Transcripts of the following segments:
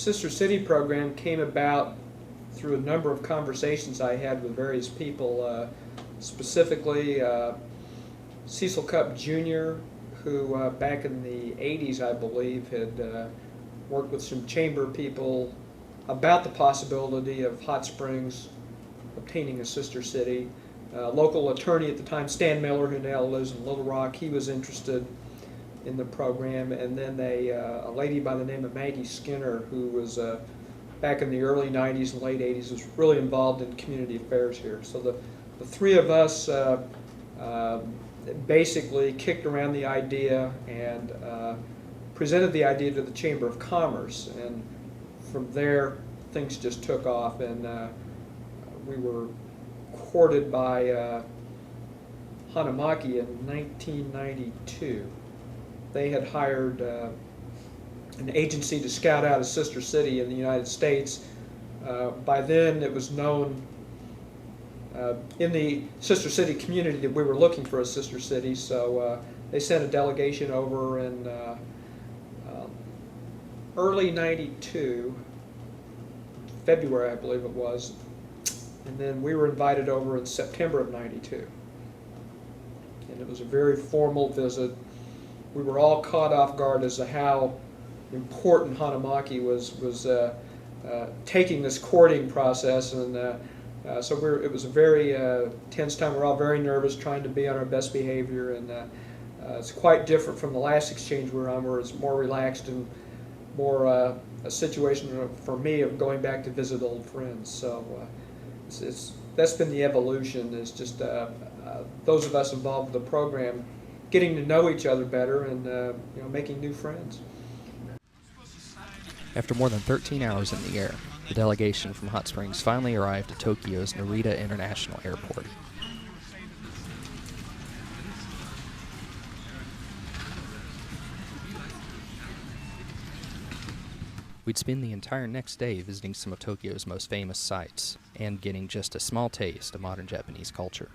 Sister City program came about through a number of conversations I had with various people, specifically Cecil Cupp Jr., who back in the 80s, I believe, had worked with some chamber people about the possibility of Hot Springs obtaining a sister city. Local attorney at the time, Stan Miller, who now lives in Little Rock, he was interested in the program, and then a lady by the name of Maggie Skinner, who was back in the early 90s and late 80s, was really involved in community affairs here. So the three of us basically kicked around the idea and presented the idea to the Chamber of Commerce, and from there things just took off, and we were courted by Hanamaki in 1992. They had hired an agency to scout out a sister city in the United States. By then it was known in the sister city community that we were looking for a sister city, so they sent a delegation over in early 92, February I believe it was, and then we were invited over in September of 92. And it was a very formal visit. We were all caught off guard as to how important Hanamaki was taking this courting process, and so it was a very tense time. We're all very nervous, trying to be on our best behavior, and it's quite different from the last exchange we were on, where it's more relaxed and more a situation for me of going back to visit old friends. So that's been the evolution. Is just those of us involved with the program getting to know each other better and making new friends. After more than 13 hours in the air, the delegation from Hot Springs finally arrived at Tokyo's Narita International Airport. We'd spend the entire next day visiting some of Tokyo's most famous sites and getting just a small taste of modern Japanese culture.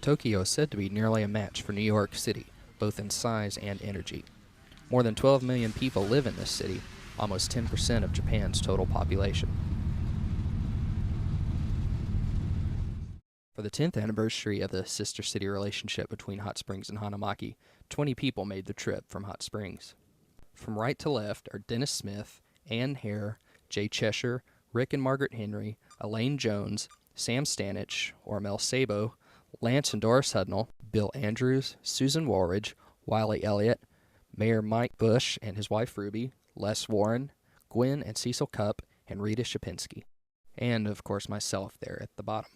Tokyo is said to be nearly a match for New York City, both in size and energy. More than 12 million people live in this city, almost 10% of Japan's total population. For the 10th anniversary of the sister city relationship between Hot Springs and Hanamaki, 20 people made the trip from Hot Springs. From right to left are Dennis Smith, Ann Hare, Jay Cheshire, Rick and Margaret Henry, Elaine Jones, Sam Stanich, Ormel Sabo, Lance and Doris Hudnall, Bill Andrews, Susan Woolridge, Wiley Elliott, Mayor Mike Bush and his wife Ruby, Les Warren, Gwen and Cecil Cupp, and Rita Shapinski. And, of course, myself there at the bottom.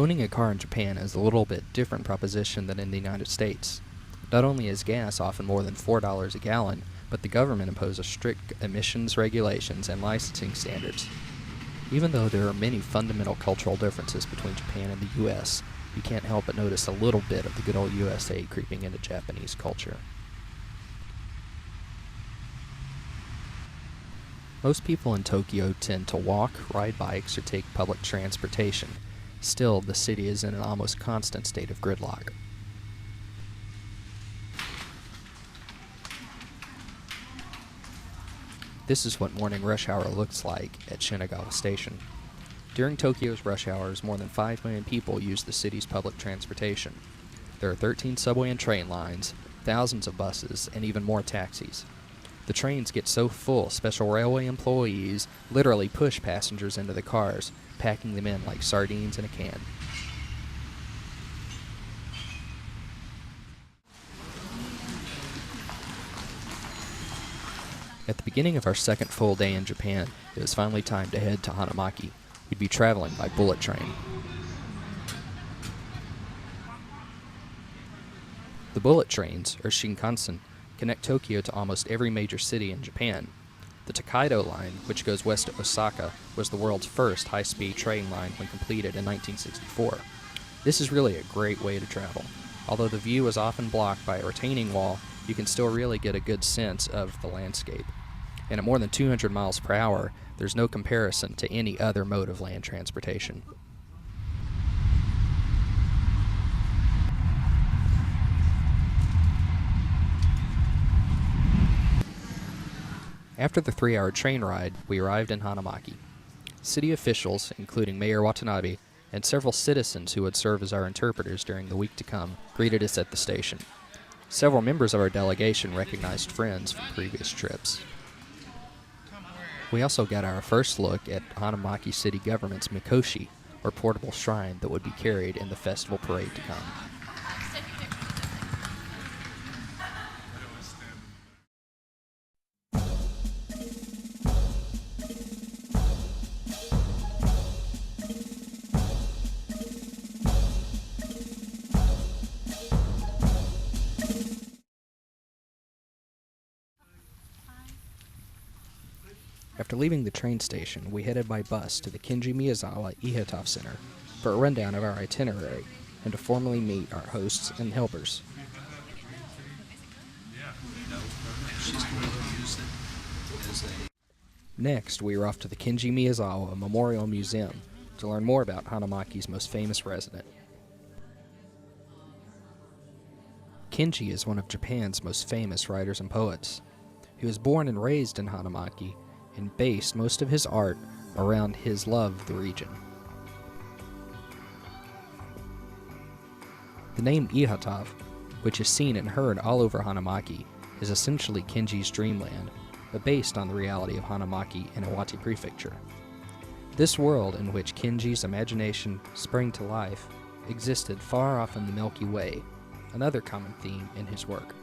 Owning a car in Japan is a little bit different proposition than in the United States. Not only is gas often more than $4 a gallon, but the government imposes strict emissions regulations and licensing standards. Even though there are many fundamental cultural differences between Japan and the U.S., you can't help but notice a little bit of the good old USA creeping into Japanese culture. Most people in Tokyo tend to walk, ride bikes, or take public transportation. Still, the city is in an almost constant state of gridlock. This is what morning rush hour looks like at Shinagawa Station. During Tokyo's rush hours, more than 5 million people use the city's public transportation. There are 13 subway and train lines, thousands of buses, and even more taxis. The trains get so full, special railway employees literally push passengers into the cars, packing them in like sardines in a can. At the beginning of our second full day in Japan, it was finally time to head to Hanamaki. We'd be traveling by bullet train. The bullet trains, or Shinkansen, connect Tokyo to almost every major city in Japan. The Tokaido line, which goes west to Osaka, was the world's first high-speed train line when completed in 1964. This is really a great way to travel. Although the view is often blocked by a retaining wall, you can still really get a good sense of the landscape. And at more than 200 miles per hour, there's no comparison to any other mode of land transportation. After the 3-hour train ride, we arrived in Hanamaki. City officials, including Mayor Watanabe, and several citizens who would serve as our interpreters during the week to come, greeted us at the station. Several members of our delegation recognized friends from previous trips. We also got our first look at Hanamaki City Government's Mikoshi, or portable shrine that would be carried in the festival parade to come. After leaving the train station, we headed by bus to the Kenji Miyazawa Ihotov Center for a rundown of our itinerary and to formally meet our hosts and helpers. Next, we were off to the Kenji Miyazawa Memorial Museum to learn more about Hanamaki's most famous resident. Kenji is one of Japan's most famous writers and poets. He was born and raised in Hanamaki and based most of his art around his love of the region. The name Ihotov, which is seen and heard all over Hanamaki, is essentially Kenji's dreamland, but based on the reality of Hanamaki in Iwate Prefecture. This world in which Kenji's imagination sprang to life existed far off in the Milky Way, another common theme in his work.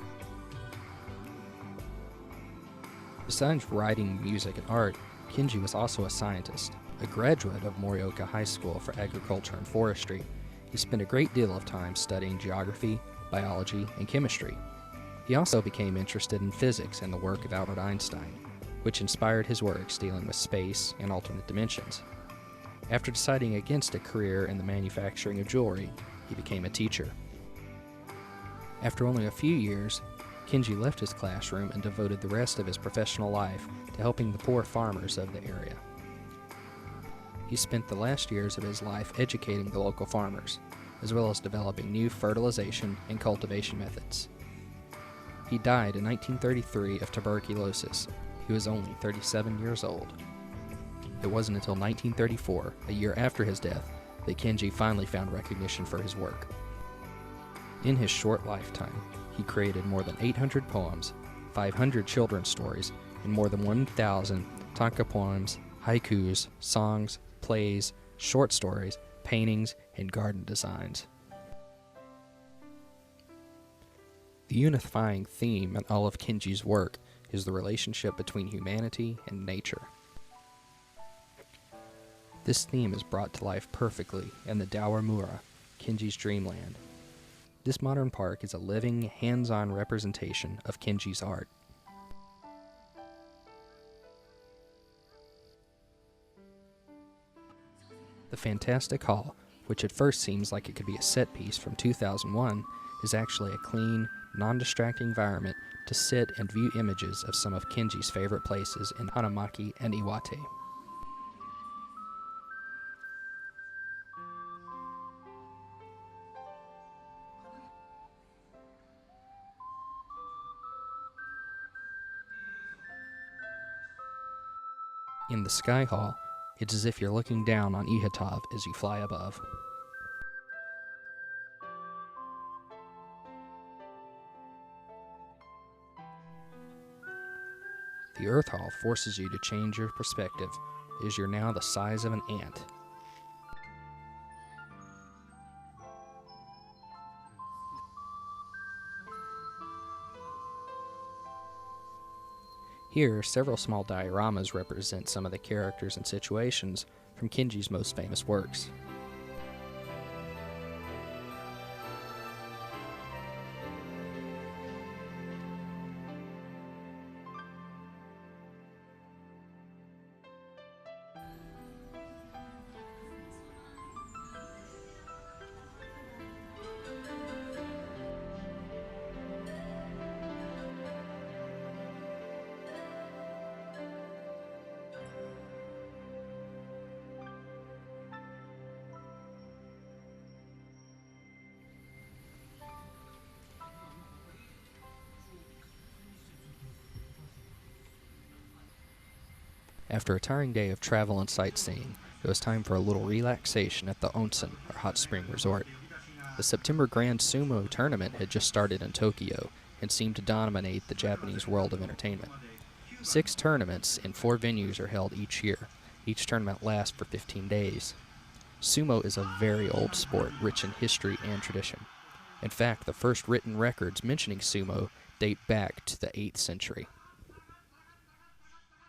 Besides writing, music, and art, Kenji was also a scientist. A graduate of Morioka High School for Agriculture and Forestry, he spent a great deal of time studying geography, biology, and chemistry. He also became interested in physics and the work of Albert Einstein, which inspired his works dealing with space and alternate dimensions. After deciding against a career in the manufacturing of jewelry, he became a teacher. After only a few years, Kenji left his classroom and devoted the rest of his professional life to helping the poor farmers of the area. He spent the last years of his life educating the local farmers, as well as developing new fertilization and cultivation methods. He died in 1933 of tuberculosis. He was only 37 years old. It wasn't until 1934, a year after his death, that Kenji finally found recognition for his work. In his short lifetime, he created more than 800 poems, 500 children's stories, and more than 1,000 tanka poems, haikus, songs, plays, short stories, paintings, and garden designs. The unifying theme in all of Kenji's work is the relationship between humanity and nature. This theme is brought to life perfectly in the Daoramura, Kenji's dreamland. This modern park is a living, hands-on representation of Kenji's art. The Fantastic Hall, which at first seems like it could be a set piece from 2001, is actually a clean, non-distracting environment to sit and view images of some of Kenji's favorite places in Hanamaki and Iwate. In the Sky Hall, it's as if you're looking down on Ihatov as you fly above. The Earth Hall forces you to change your perspective, as you're now the size of an ant. Here, several small dioramas represent some of the characters and situations from Kenji's most famous works. After a tiring day of travel and sightseeing, it was time for a little relaxation at the onsen, or hot spring resort. The September Grand Sumo tournament had just started in Tokyo and seemed to dominate the Japanese world of entertainment. 6 tournaments in 4 venues are held each year. Each tournament lasts for 15 days. Sumo is a very old sport, rich in history and tradition. In fact, the first written records mentioning sumo date back to the 8th century.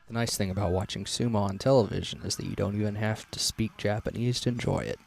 The nice thing about watching sumo on television is that you don't even have to speak Japanese to enjoy it.